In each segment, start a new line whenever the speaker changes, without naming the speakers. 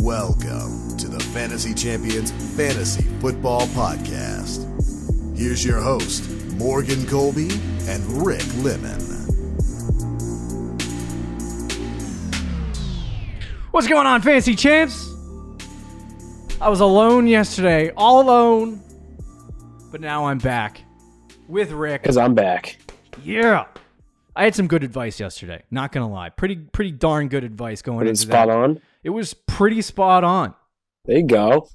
Welcome to the Fantasy Champions Fantasy Football Podcast. Here's your host, Morgan Colby and Rick Lemon.
What's going on, Fantasy Champs? I was alone yesterday, all alone, but now I'm back with Rick.
Because I'm back.
Yeah. I had some good advice yesterday, not going to lie. Pretty darn good advice going into that.
Spot on?
It was pretty spot on.
There you go.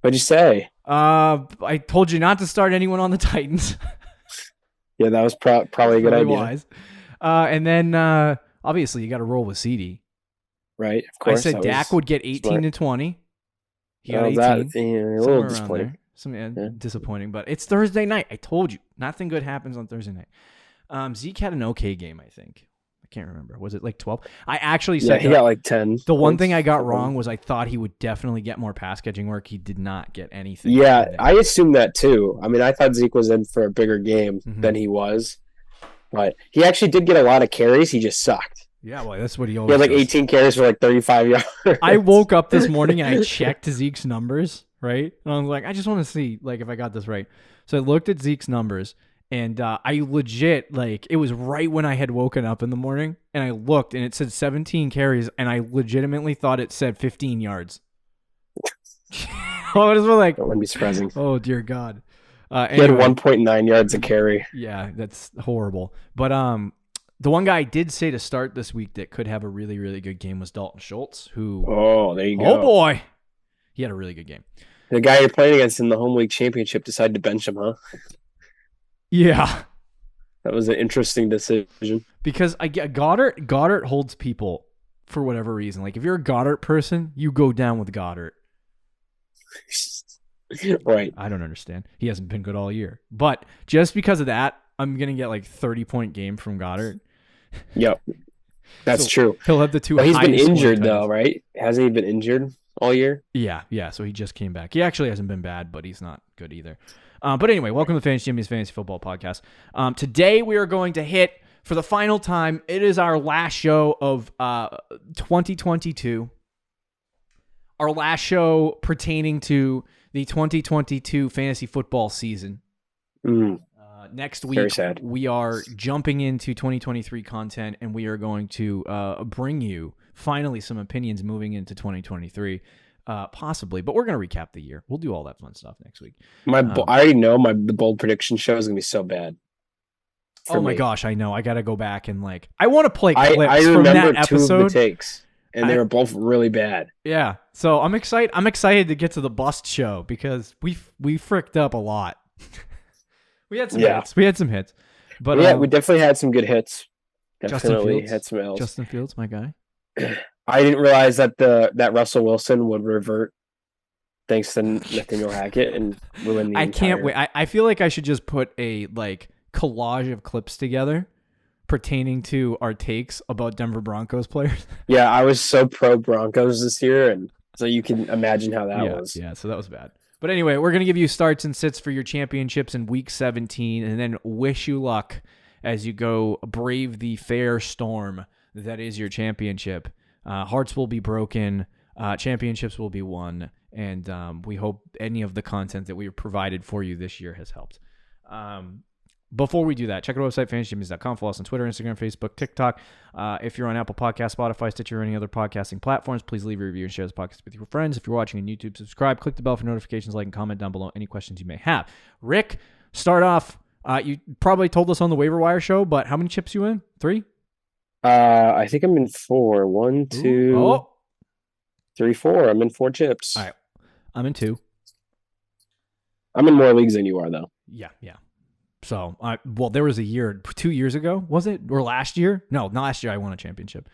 What'd you say?
I told you not to start anyone on the Titans.
Yeah, that was probably a good idea.
Wise. And then, obviously, you got to roll with CD.
Right, of course.
I said Dak would get 18 to 20. He got 18.
A little disappointing.
Disappointing, but it's Thursday night. I told you. Nothing good happens on Thursday night. Zeke had an okay game, I think. I can't remember. Was it like 12? I actually said
he got like 10.
The one thing I got wrong was I thought he would definitely get more pass catching work. He did not get anything.
Yeah, I assumed that too. I mean, I thought Zeke was in for a bigger game than he was. But he actually did get a lot of carries. He just sucked.
Yeah, well, that's what he always
He had like
does.
18 carries for like 35 yards.
I woke up this morning and I checked Zeke's numbers, right? And I was like, I just want to see like if I got this right. So I looked at Zeke's numbers. And I legit, like, it was right when I had woken up in the morning, and I looked, and it said 17 carries, and I legitimately thought it said 15 yards. Oh, it was like,
That wouldn't be surprising.
Oh, dear God.
He had 1.9 yards a carry.
Yeah, that's horrible. But the one guy I did say to start this week that could have a really, really good game was Dalton Schultz, who...
Oh, there you go.
Oh, boy. He had a really good game.
The guy you're playing against in the home league championship decided to bench him, huh?
Yeah.
That was an interesting decision.
Because I get Goddard holds people for whatever reason. Like if you're a Goddard person, you go down with Goddard.
Right.
I don't understand. He hasn't been good all year. But just because of that, I'm going to get like 30-point game from Goddard.
Yep. That's true.
He'll have the two
He's been
highest
injured
scoring
though, right? Hasn't he been injured all year?
Yeah. So he just came back. He actually hasn't been bad, but he's not good either. But anyway, welcome to Fantasy Champions Fantasy Football Podcast. Today we are going to hit, for the final time, it is our last show of 2022. Our last show pertaining to the 2022 fantasy football season. Next week, we are jumping into 2023 content, and we are going to bring you, finally, some opinions moving into 2023. Possibly, but we're going to recap the year. We'll do all that fun stuff next week.
I already know the bold prediction show is going to be so bad.
Oh my gosh, I know. I got to go back and I want to play clips
I
from that
remember
episode.
two of the takes, and they were both really bad.
Yeah, so I'm excited. I'm excited to get to the bust show because we fricked up a lot. We had some hits. But
yeah, we definitely had some good hits.
Definitely
had some L's.
Justin Fields, my guy.
I didn't realize that Russell Wilson would revert thanks to Nathaniel Hackett and ruin the
can't wait. I feel like I should just put a collage of clips together pertaining to our takes about Denver Broncos players. Yeah,
I was so pro Broncos this year, and so you can imagine how that was.
Yeah, so that was bad. But anyway, we're going to give you starts and sits for your championships in Week 17, and then wish you luck as you go brave the fair storm that is your championship. Hearts will be broken, championships will be won, and we hope any of the content that we have provided for you this year has helped. Before we do that, check our website, fantasychampions.com. Follow us on Twitter, Instagram, Facebook, TikTok. If you're on Apple Podcasts, Spotify, Stitcher, or any other podcasting platforms, please leave a review and share this podcast with your friends. If you're watching on YouTube, subscribe, click the bell for notifications, like and comment down below any questions you may have. Rick, start off. You probably told us on the waiver wire show, but how many chips you in? 3?
I think I'm in 4. 1, 2, 3, 4. I'm in 4 chips.
All right. I'm in 2.
I'm in more leagues than you are, though.
Yeah. So, there was a year, 2 years ago, was it? Or last year? No, not last year. I won a championship.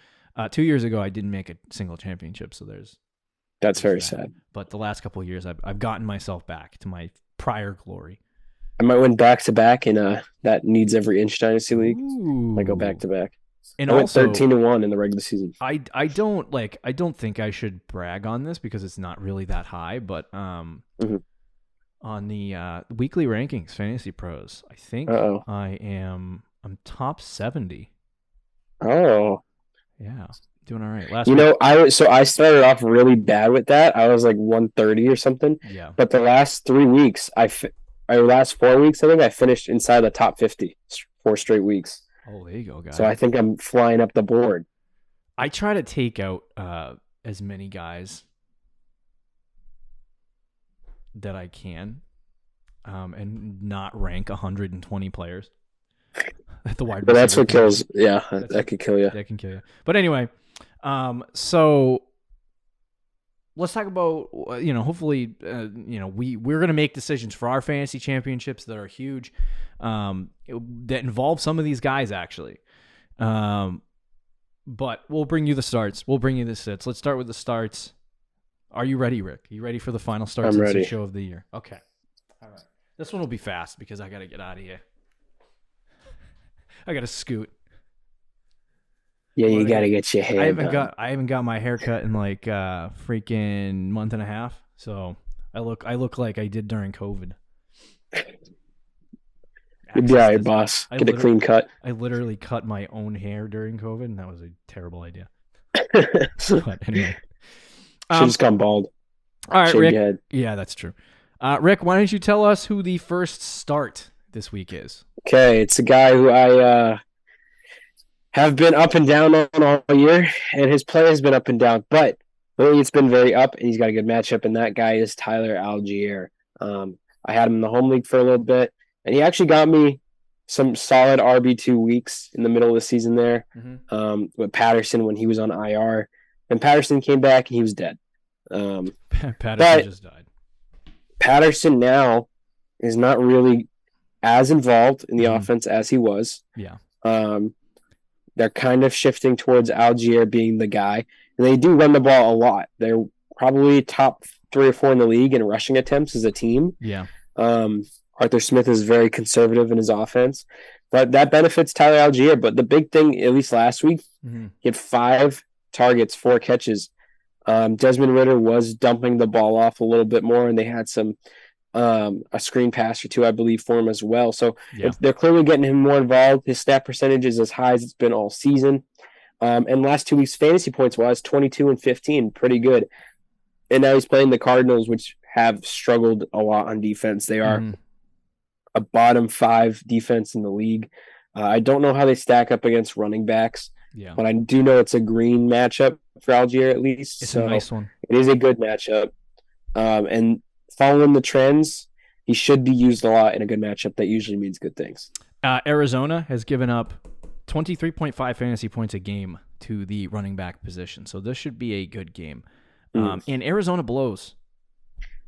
2 years ago, I didn't make a single championship. So
that's very sad.
But the last couple of years, I've gotten myself back to my prior glory.
I might win back to back in that needs every inch dynasty league.
Ooh.
I go back to back.
And
I went
also
13-1 in the regular season.
I don't think I should brag on this because it's not really that high, but on the weekly rankings, Fantasy Pros, I think I'm top 70.
Oh.
Yeah. Yeah, doing all right. Last
You
week,
know, I started off really bad with that. I was like 130 or something.
yeah.
But the last 3 weeks, or last 4 weeks, I think I finished inside the top 50 4 straight weeks.
Oh, there you go,
So I
guy.
think I'm flying up the board.
I try to take out as many guys that I can, and not rank 120 players at the wide
But that's
receiver
what
position.
kills. Yeah, that could kill you.
That can kill you. But anyway, so let's talk about hopefully we're gonna make decisions for our fantasy championships that are huge, that involve some of these guys actually. But we'll bring you the starts. We'll bring you the sits. Let's start with the starts. Are you ready, Rick? Are you ready for the final starts
I'm
and
ready.
sits show of the year? Okay. All right. This one will be fast because I got to get out of here. I got to scoot.
Yeah, you got to get your hair done.
I haven't got my hair cut in like freaking month and a half. So I look like I did during COVID.
You'd be all right, boss. Get a clean cut.
I literally cut my own hair during COVID, and that was a terrible idea. But anyway.
Should just gone bald.
All right,
Shave
Rick.
your head.
Yeah, that's true. Rick, why don't you tell us who the first start this week is?
Okay, it's a guy who I have been up and down on all year, and his play has been up and down. But really, it's been very up, and he's got a good matchup, and that guy is Tyler Algier. I had him in the home league for a little bit, and he actually got me some solid RB2 weeks in the middle of the season there, with Patterson when he was on IR. And Patterson came back, and he was dead.
Patterson just died.
Patterson now is not really as involved in the offense as he was.
Yeah.
They're kind of shifting towards Algier being the guy. And they do run the ball a lot. They're probably top 3 or 4 in the league in rushing attempts as a team.
Yeah.
Arthur Smith is very conservative in his offense. But that benefits Tyler Algier. But the big thing, at least last week, he had 5 targets, 4 catches. Desmond Ridder was dumping the ball off a little bit more, and they had some a screen pass or 2, I believe, for him as well. So they're clearly getting him more involved. His snap percentage is as high as it's been all season. And last 2 weeks, fantasy points-wise, 22 and 15, pretty good. And now he's playing the Cardinals, which have struggled a lot on defense. They are a bottom 5 defense in the league. I don't know how they stack up against running backs.
Yeah.
But I do know it's a green matchup for Algier at least.
It's a nice one.
It is a good matchup. And following the trends, he should be used a lot in a good matchup. That usually means good things.
Arizona has given up 23.5 fantasy points a game to the running back position. So this should be a good game. And Arizona blows.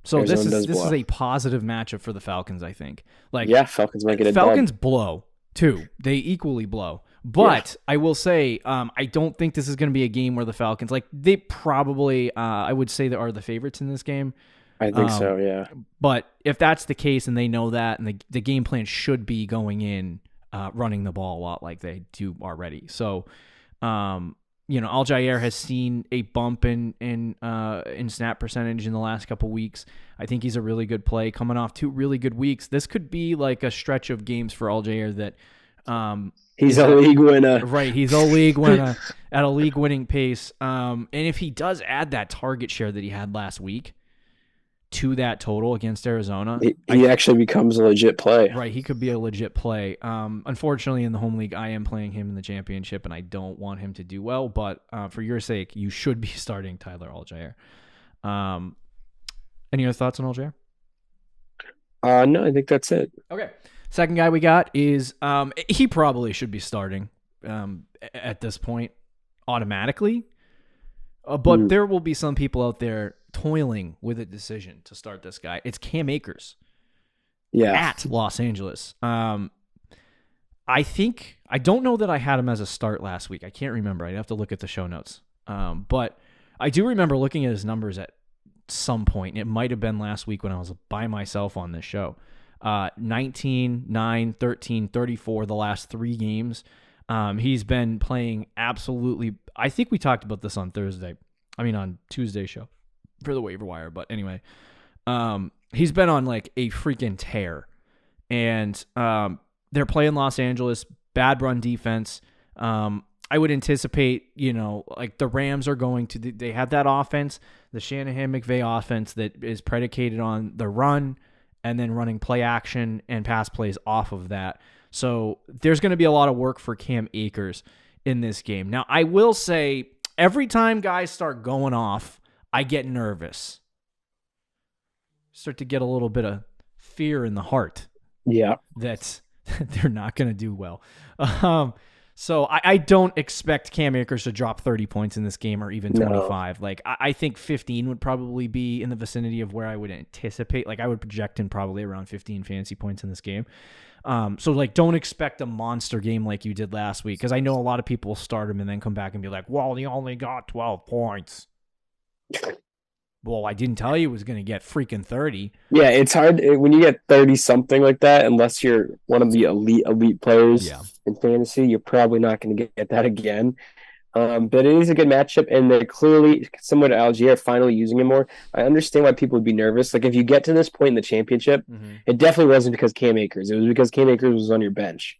So
Arizona
this is a positive matchup for the Falcons, I think.
Falcons might get a
Falcons
dub.
blow too. They equally blow. But I will say, I don't think this is going to be a game where the Falcons, they probably, I would say they are the favorites in this game.
I think so, yeah.
But if that's the case and they know that, and the game plan should be going in, running the ball a lot like they do already. So, Algier has seen a bump in snap percentage in the last couple weeks. I think he's a really good play coming off 2 really good weeks. This could be like a stretch of games for Algier that,
he's a league winner.
Right, he's a league winner at a league-winning pace. And if he does add that target share that he had last week to that total against Arizona,
he actually becomes a legit play.
Right, he could be a legit play. Unfortunately, in the home league, I am playing him in the championship, and I don't want him to do well. But for your sake, you should be starting Tyler Algier. Any other thoughts on Algier?
No, I think that's it.
Okay. Second guy we got is he probably should be starting at this point automatically. But there will be some people out there toiling with a decision to start this guy. It's Cam Akers at Los Angeles. I don't know that I had him as a start last week. I can't remember. I'd have to look at the show notes. But I do remember looking at his numbers at some point. It might have been last week when I was by myself on this show. 19, 9, 13, 34 the last 3 games. He's been playing absolutely. I think we talked about this on Tuesday's show for the waiver wire. But anyway, he's been on like a freaking tear. And they're playing Los Angeles, bad run defense. I would anticipate, like the Rams are going to, they have that offense, the Shanahan-McVay offense that is predicated on the run and then running play action and pass plays off of that. So there's going to be a lot of work for Cam Akers in this game. Now, I will say every time guys start going off, I get nervous. Start to get a little bit of fear in the heart.
Yeah.
That they're not going to do well. So I don't expect Cam Akers to drop 30 points in this game or even 25. No. Like I think 15 would probably be in the vicinity of where I would anticipate. Like I would project in probably around 15 fantasy points in this game. So like don't expect a monster game like you did last week, because I know a lot of people will start him and then come back and be like, well, he only got 12 points. Well, I didn't tell you it was going to get freaking 30.
Yeah, it's hard when you get 30-something like that, unless you're one of the elite players in fantasy, you're probably not going to get that again. But it is a good matchup, and they're clearly, similar to Algier, finally using him more. I understand why people would be nervous. Like, if you get to this point in the championship, it definitely wasn't because Cam Akers. It was because Cam Akers was on your bench.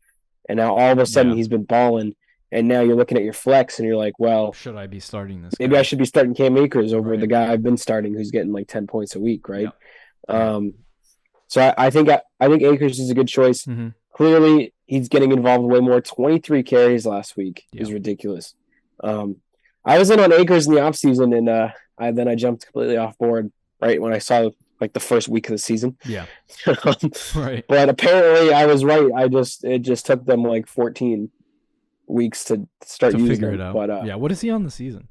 And now all of a sudden he's been balling. And now you're looking at your flex, and you're like, well,
should I be starting this
maybe
guy?
I should be starting Cam Akers over the guy I've been starting who's getting like 10 points a week, right? Yep. So I think Akers is a good choice. Clearly, he's getting involved way more. 23 carries last week is ridiculous. I was in on Akers in the offseason, and I jumped completely off board right when I saw like the first week of the season.
Yeah.
Right. But apparently I was right. It just took them like 14 weeks to start using
figure
it
out.
But
what is he on the season?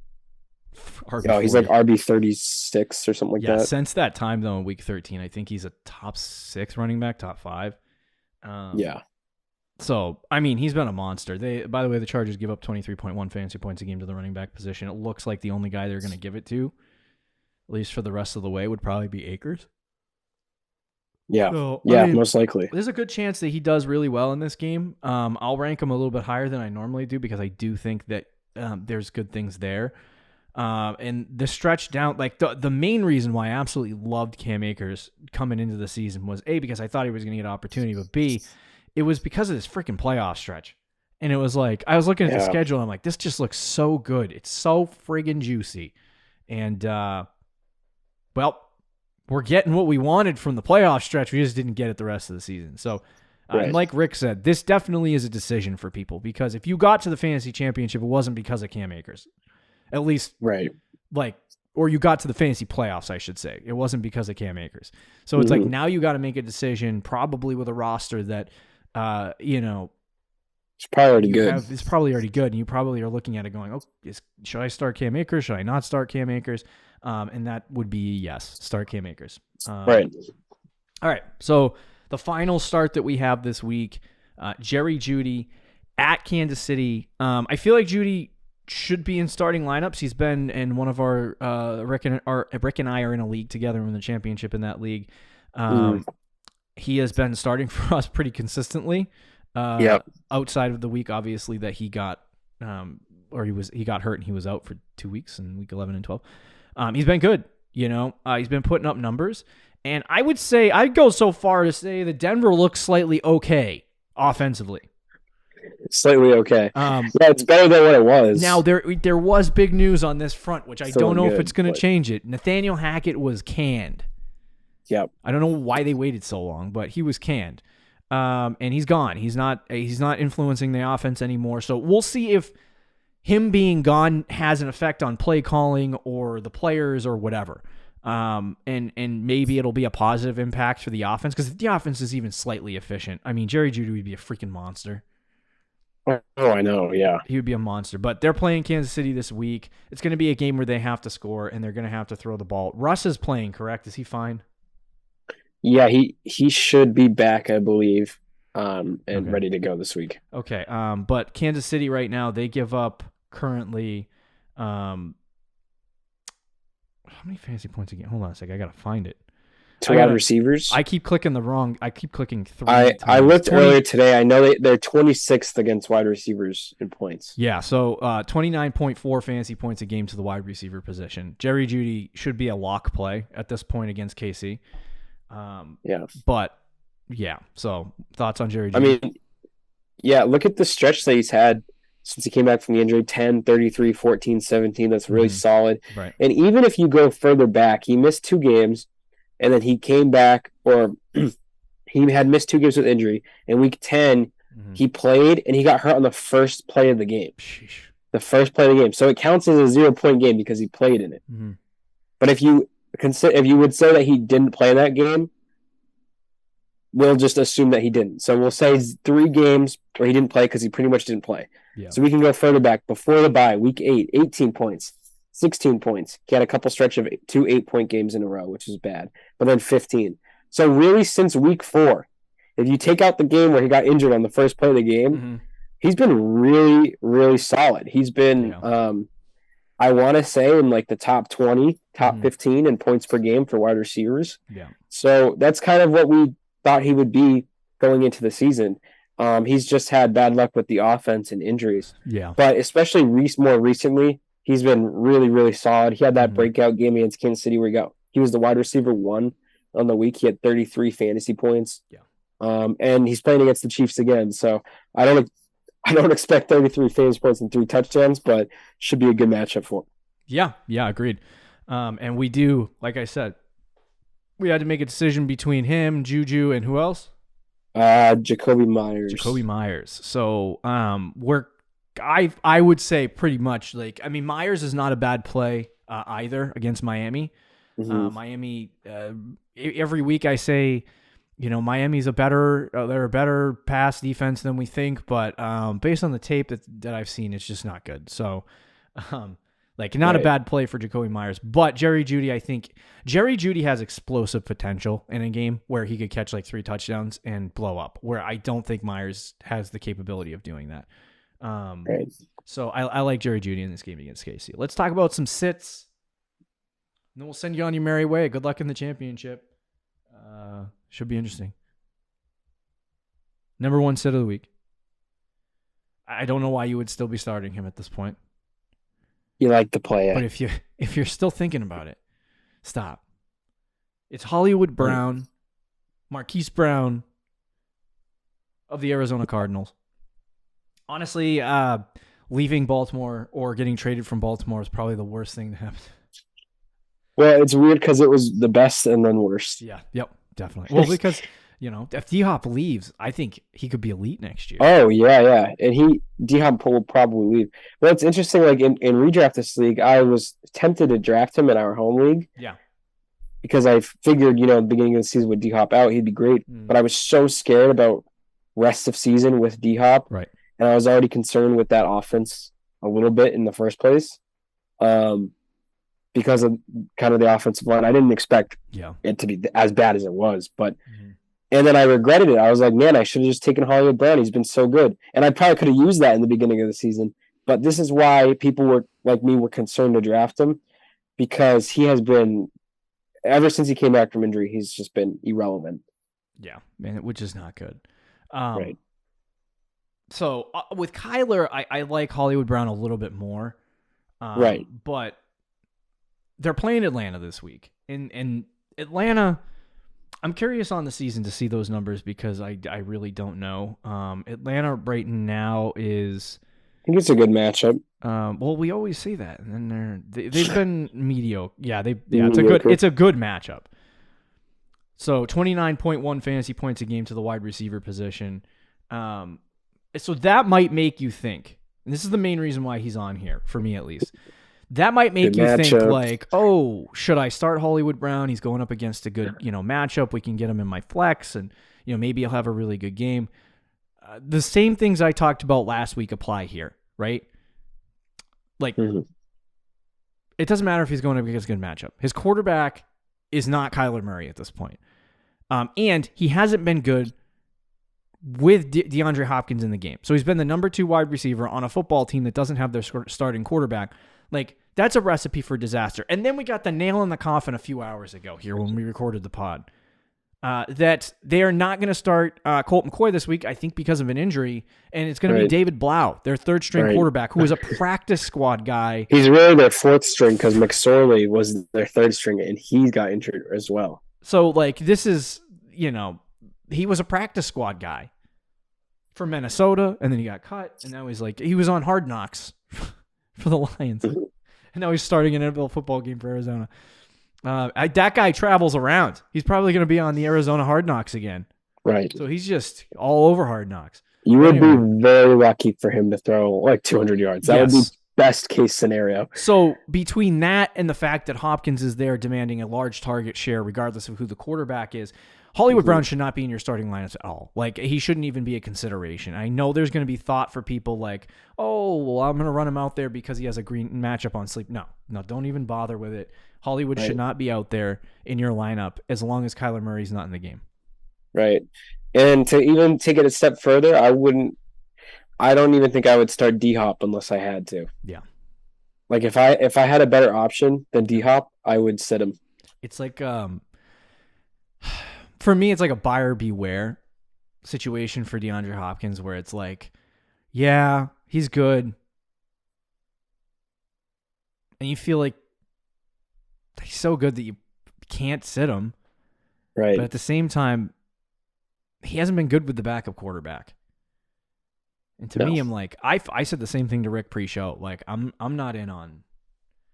He's like RB 36 or something like that.
Since that time though, in week 13, I think he's a top 6 running back, top 5. So I mean, he's been a monster. By the way, the Chargers give up 23.1 fantasy points a game to the running back position. It looks like the only guy they're going to give it to, at least for the rest of the way, would probably be Akers.
Yeah, most likely.
There's a good chance that he does really well in this game. I'll rank him a little bit higher than I normally do because I do think that there's good things there. And the stretch down, like the main reason why I absolutely loved Cam Akers coming into the season was A, because I thought he was going to get an opportunity, but B, it was because of this freaking playoff stretch. And it was like, I was looking at the schedule and I'm like, this just looks so good. It's so friggin' juicy. And, well, we're getting what we wanted from the playoff stretch. We just didn't get it the rest of the season. So, and like Rick said, this definitely is a decision for people, because if you got to the fantasy championship, it wasn't because of Cam Akers. At least, or you got to the fantasy playoffs, I should say. It wasn't because of Cam Akers. So it's like now you got to make a decision, probably with a roster that,
it's probably already good.
It's probably already good, and you probably are looking at it going, should I start Cam Akers? Should I not start Cam Akers? And that would be yes, start Cam Akers.
Right.
All right. So the final start that we have this week, Jerry Jeudy at Kansas City. I feel like Jeudy should be in starting lineups. He's been in one of our Rick and I are in a league together in the championship in that league. He has been starting for us pretty consistently. Outside of the week, obviously, that he got he got hurt and he was out for 2 weeks in week 11 and 12. He's been good. He's been putting up numbers, and I would say I'd go so far to say that Denver looks slightly okay offensively.
Slightly okay. It's better than what it was.
Now there was big news on this front, which I don't know if it's going to change it. Nathaniel Hackett was canned.
Yep.
I don't know why they waited so long, but he was canned. And he's gone. He's not influencing the offense anymore. So we'll see if him being gone has an effect on play calling or the players or whatever. And maybe it'll be a positive impact for the offense, because if the offense is even slightly efficient, I mean, Jerry Jeudy would be a freaking monster.
Oh, I know, yeah.
He would be a monster. But they're playing Kansas City this week. It's going to be a game where they have to score, and they're going to have to throw the ball. Russ is playing, correct? Is he fine?
Yeah, he should be back, I believe, and ready to go this week.
Okay, but Kansas City right now, they give up currently how many fantasy points again? Hold on a second, I got to find it.
To wide receivers?
I keep clicking three
times. I looked earlier today. I know they're 26th against wide receivers in points.
Yeah, so 29.4 fantasy points a game to the wide receiver position. Jerry Jeudy should be a lock play at this point against KC. But yeah, so thoughts on Jerry Jeudy?
I mean, yeah, look at the stretch that he's had. since he came back from the injury, 10, 33, 14, 17. That's really solid.
Right.
And even if you go further back, he missed 2 games, and then he came back, or he had missed 2 games with injury. In week 10, he played, and he got hurt on the first play of the game.
Sheesh.
The first play of the game. So it counts as a 0-point game because he played in it. But if you would say that he didn't play that game, we'll just assume that he didn't. So we'll say 3 games where he didn't play because he pretty much didn't play.
Yeah.
So we can go further back. Before the bye, week 8, 18 points, 16 points. He had a couple stretch of 2 8-point games in a row, which is bad. But then 15. So really since week 4, if you take out the game where he got injured on the first play of the game, he's been really, really solid. He's been, I want to say, in like the top 20, top 15 in points per game for wide receivers.
Yeah.
So that's kind of what we thought he would be going into the season. He's just had bad luck with the offense and injuries.
Yeah.
But especially more recently, he's been really, really solid. He had that breakout game against Kansas City where he was the wide receiver 1 on the week. He had 33 fantasy points. Yeah. And he's playing against the Chiefs again. So I don't expect 33 fantasy points and 3 touchdowns, but should be a good matchup for him.
Yeah, agreed. And we do, like I said, we had to make a decision between him, Juju, and who else?
Jacoby Myers.
So I would say pretty much Myers is not a bad play either against Miami. Miami, every week I say, Miami's they're a better pass defense than we think, but based on the tape that I've seen, it's just not good. So, not a bad play for Jacoby Myers, but Jerry Jeudy, I think Jerry Jeudy has explosive potential in a game where he could catch 3 touchdowns and blow up, where I don't think Myers has the capability of doing that. So I like Jerry Jeudy in this game against KC. Let's talk about some sits. And then we'll send you on your merry way. Good luck in the championship. Should be interesting. Number 1 sit of the week. I don't know why you would still be starting him at this point.
You like to play it.
But if you're still thinking about it, stop. It's Hollywood Brown, Marquise Brown of the Arizona Cardinals. Honestly, leaving Baltimore or getting traded from Baltimore is probably the worst thing to happen.
Well, it's weird because it was the best and then worst.
Yeah. Yep. Definitely. Well, because if D-Hop leaves, I think he could be elite next year.
Oh yeah, and D-Hop will probably leave. Well, it's interesting. Like in redraft this league, I was tempted to draft him in our home league.
Yeah. Because
I figured, at the beginning of the season with D-Hop out, he'd be great. But I was so scared about rest of season with D-Hop,
right?
And I was already concerned with that offense a little bit in the first place. Because of kind of the offensive line. I didn't expect it to be as bad as it was. But and then I regretted it. I was like, man, I should have just taken Hollywood Brown. He's been so good. And I probably could have used that in the beginning of the season. But this is why people were concerned to draft him, because he has been, ever since he came back from injury, he's just been irrelevant.
Yeah, man, which is not good.
Right.
So with Kyler, I like Hollywood Brown a little bit more.
Right.
But they're playing Atlanta this week. And Atlanta, I'm curious on the season to see those numbers because I really don't know. Atlanta right now is...
I think it's a good matchup.
Well, we always say that, and then they've been mediocre. Yeah, it's a good matchup. So 29.1 fantasy points a game to the wide receiver position. So that might make you think, and this is the main reason why he's on here, for me at least. That might make you think should I start Hollywood Brown? He's going up against a good, matchup. We can get him in my flex, and maybe he'll have a really good game. The same things I talked about last week apply here, right? It doesn't matter if he's going up against a good matchup. His quarterback is not Kyler Murray at this point, and he hasn't been good with DeAndre Hopkins in the game. So he's been the number 2 wide receiver on a football team that doesn't have their starting quarterback. That's a recipe for disaster. And then we got the nail in the coffin a few hours ago here when we recorded the pod. That they are not going to start Colt McCoy this week, I think because of an injury, and it's going to be David Blau, their 3rd-string quarterback, who is a practice squad guy.
He's really their 4th string because McSorley was their 3rd string, and he got injured as well.
So, this is, he was a practice squad guy. for Minnesota, and then he got cut, and now he was on Hard Knocks for the Lions, and now he's starting an NFL football game for Arizona. That guy travels around. He's probably going to be on the Arizona Hard Knocks again.
Right.
So he's just all over Hard Knocks.
You would be very lucky for him to throw like 200 yards. That would be best case scenario.
So between that and the fact that Hopkins is there demanding a large target share, regardless of who the quarterback is, Hollywood Brown should not be in your starting lineups at all. Like, he shouldn't even be a consideration. I know there's going to be thought for people like, oh, well, I'm going to run him out there because he has a green matchup on sleep. No, don't even bother with it. Hollywood should not be out there in your lineup as long as Kyler Murray's not in the game.
Right. And to even take it a step further, I don't even think I would start D-Hop unless I had to.
Yeah.
Like, if I had a better option than D-Hop, I would sit him.
It's like, for me, it's like a buyer beware situation for DeAndre Hopkins, where it's like, yeah, he's good. And you feel like he's so good that you can't sit him.
Right.
But at the same time, he hasn't been good with the backup quarterback. And to me, I'm like, I said the same thing to Rick pre-show. Like, I'm not in on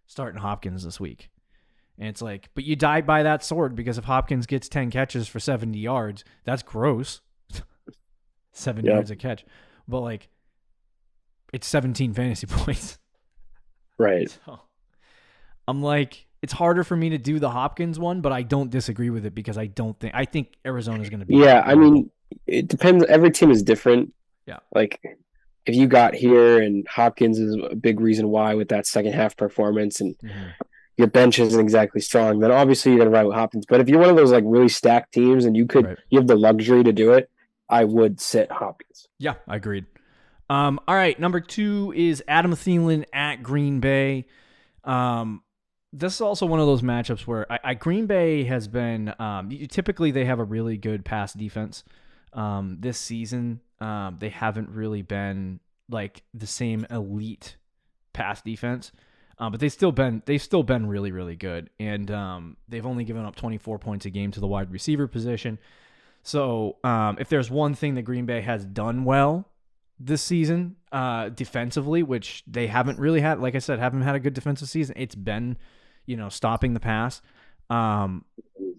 starting Hopkins this week. And it's like, but you died by that sword, because if Hopkins gets 10 catches for 70 yards, that's gross. 7 yards a catch. But like, it's 17 fantasy points.
Right.
So I'm like, it's harder for me to do the Hopkins one, but I don't disagree with it, because I think Arizona's going to be.
Yeah, I mean, it depends. Every team is different.
Yeah.
Like, if you got here and Hopkins is a big reason why with that second half performance, and your bench isn't exactly strong, then obviously you're going to ride with Hopkins. But if you're one of those like really stacked teams and you have the luxury to do it, I would sit Hopkins.
Yeah, I agreed. All right, number 2 is Adam Thielen at Green Bay. This is also one of those matchups where Green Bay has been typically they have a really good pass defense. This season, they haven't really been like the same elite pass defense, but they've still been really, really good, and they've only given up 24 points a game to the wide receiver position. So if there's one thing that Green Bay has done well this season defensively, which they haven't really had, like I said, haven't had a good defensive season, it's been stopping the pass.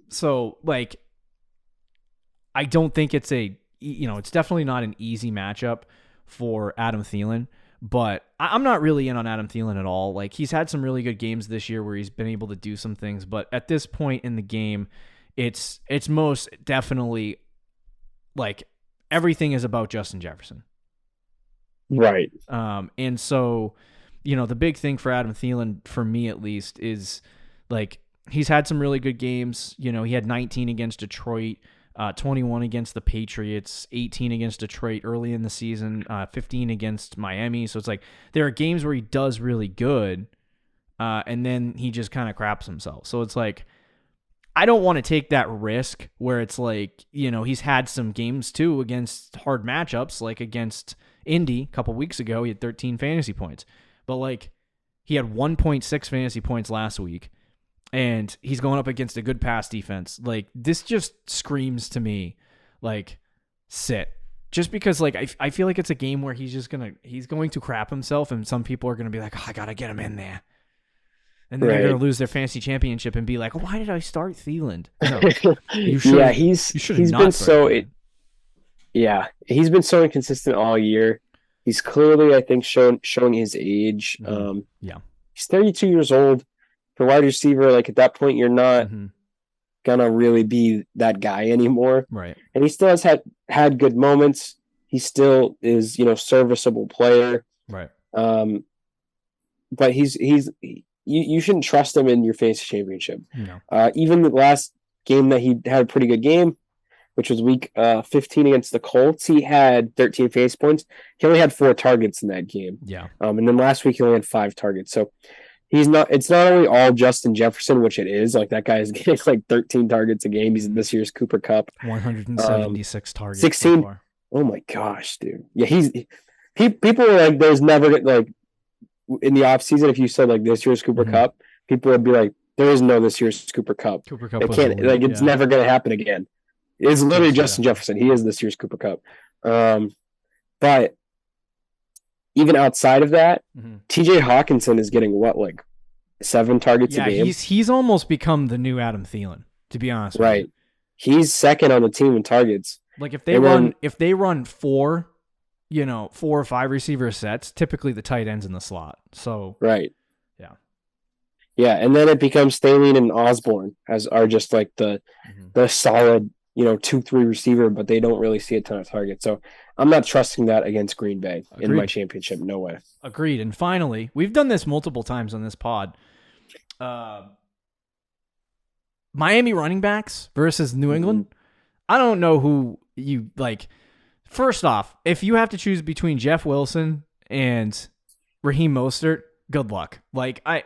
So like, I don't think it's it's definitely not an easy matchup for Adam Thielen, but I'm not really in on Adam Thielen at all. Like, he's had some really good games this year where he's been able to do some things, but at this point in the game, it's most definitely like everything is about Justin Jefferson.
Right.
And so, the big thing for Adam Thielen, for me at least, is like, he's had some really good games. He had 19 against Detroit, 21 against the Patriots, 18 against Detroit early in the season, 15 against Miami. So it's like, there are games where he does really good, and then he just kind of craps himself. So it's like, I don't want to take that risk where it's like, he's had some games too against hard matchups, like against Indy a couple weeks ago. He had 13 fantasy points, but like, he had 1.6 fantasy points last week, and he's going up against a good pass defense. Like, this just screams to me like, sit. Just because like, I feel like it's a game where he's going to crap himself, and some people are going to be like, oh, I got to get him in there. And then they're going to lose their fantasy championship and be like, why did I start Thielen? No, you should.
Yeah, he's been he's been so inconsistent all year. He's clearly, I think, showing his age. He's 32 years old. For wide receiver, like, at that point, you're not gonna really be that guy anymore.
Right.
And he still has had good moments. He still is, serviceable player.
Right.
But you shouldn't trust him in your fantasy championship.
No.
Even the last game that he had a pretty good game, which was week 15 against the Colts, he had 13 fantasy points. He only had 4 targets in that game.
Yeah.
And then last week he only had 5 targets. So it's not only all Justin Jefferson, which it is. Like, that guy is getting like 13 targets a game. He's this year's Cooper Kupp.
176 targets.
16.
So far.
Oh my gosh, dude. Yeah, people were like, there's never, like, in the offseason, if you said like this year's Cooper Kupp, people would be like, there is no this year's Cooper Kupp.
Cooper Kupp.
It can't, like, it's never going to happen again. It's literally Justin Jefferson. He is this year's Cooper Kupp. But even outside of that,
Mm-hmm.
TJ Hawkinson is getting what, like 7 targets a game?
He's almost become the new Adam Thielen, to be honest with
Right.
you.
He's second on the team in targets.
Like if they run 4 or 5 receiver sets, typically the tight end's in the slot. So
right.
Yeah.
Yeah, and then it becomes Thaleen and Osborne are just like the solid, 2-3 receiver, but they don't really see a ton of targets. So I'm not trusting that against Green Bay in my championship. No way.
Agreed. And finally, we've done this multiple times on this pod. Miami running backs versus New England. I don't know who you like. First off, if you have to choose between Jeff Wilson and Raheem Mostert, good luck. Like I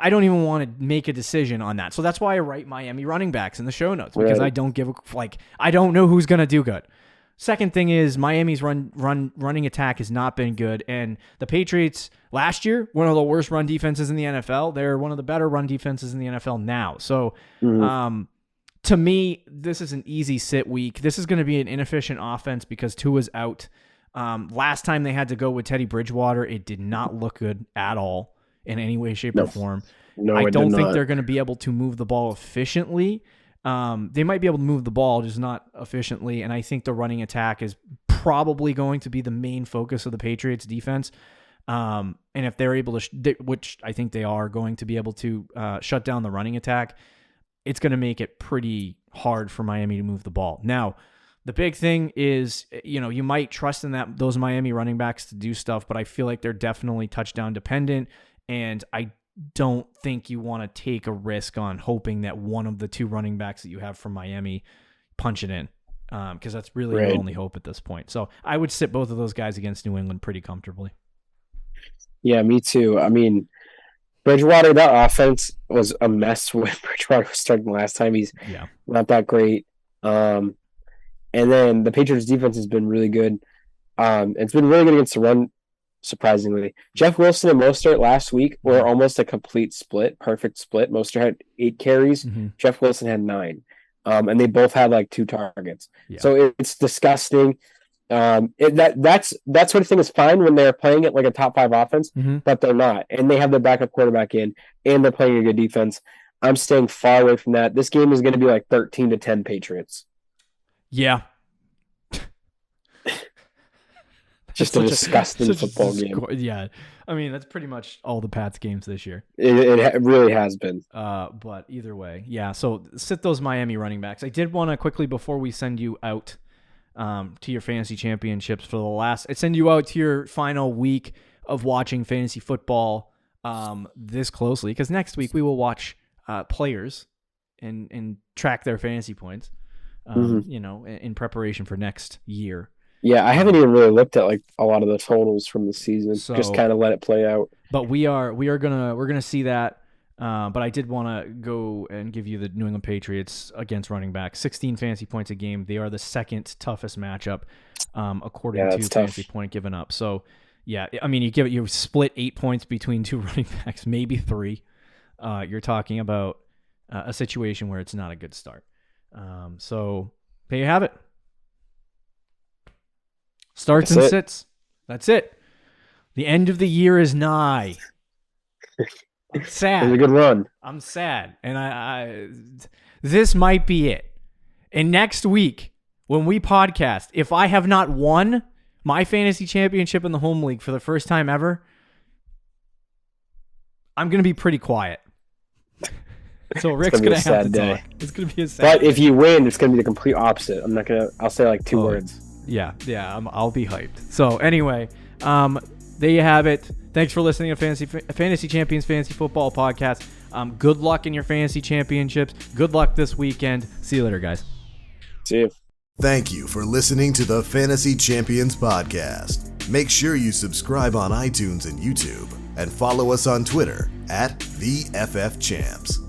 don't even want to make a decision on that. So that's why I write Miami running backs in the show notes, because I don't I don't know who's going to do good. Second thing is Miami's running attack has not been good, and the Patriots last year, one of the worst run defenses in the NFL. They're one of the better run defenses in the NFL now. So to me, this is an easy sit week. This is going to be an inefficient offense because Tua's out. Last time they had to go with Teddy Bridgewater, it did not look good at all in any way, shape, or form.
No,
I don't think they're going to be able to move the ball efficiently. They might be able to move the ball, just not efficiently. And I think the running attack is probably going to be the main focus of the Patriots defense. And if they're able to, which I think they are going to be able to shut down the running attack, it's going to make it pretty hard for Miami to move the ball. Now, the big thing is, you might trust in those Miami running backs to do stuff, but I feel like they're definitely touchdown dependent. And I don't think you want to take a risk on hoping that one of the 2 running backs that you have from Miami punch it in, because that's really your only hope at this point. So I would sit both of those guys against New England pretty comfortably.
Yeah, me too. I mean, Bridgewater, that offense was a mess when Bridgewater was starting last time. He's not that great. And then the Patriots defense has been really good. It's been really good against the run, surprisingly. Jeff Wilson and Mostert last week were almost a complete split, perfect split. Mostert had 8 carries. Jeff Wilson had 9. And they both had like 2 targets. Yeah. So it's disgusting. That sort of thing is fine when they're playing it like a top 5 offense, but they're not. And they have their backup quarterback in, and they're playing a good defense. I'm staying far away from that. This game is going to be like 13-10 Patriots.
Yeah.
Just a disgusting football game.
Yeah. I mean, that's pretty much all the Pats games this year.
It really has been.
But either way, yeah. So sit those Miami running backs. I did want to quickly, before we send you out to your fantasy championships for the last, send you out to your final week of watching fantasy football this closely, because next week we will watch players and track their fantasy points, in preparation for next year.
Yeah, I haven't even really looked at like a lot of the totals from the season. So, just kind of let it play out.
But we're gonna see that. But I did want to go and give you the New England Patriots against running back. 16 fantasy points a game. They are the second toughest matchup, according to fantasy point given up. So, yeah, I mean, you split 8 points between 2 running backs, maybe 3. You're talking about a situation where it's not a good start. So there you have it. Starts and sits. That's it. The end of the year is nigh. I'm sad.
It was a good run.
I'm sad. And I this might be it. And next week, when we podcast, if I have not won my fantasy championship in the home league for the first time ever, I'm going to be pretty quiet. So Rick's going to have to talk. It's going to be a sad
But
day.
if you win, it's going to be the complete opposite. I'll say like 2 words.
Yeah, I'll be hyped. So anyway, there you have it. Thanks for listening to Fantasy Champions Fantasy Football Podcast. Good luck in your fantasy championships. Good luck this weekend. See you later, guys.
See you.
Thank you for listening to the Fantasy Champions Podcast. Make sure you subscribe on iTunes and YouTube, and follow us on Twitter @TheFFChamps.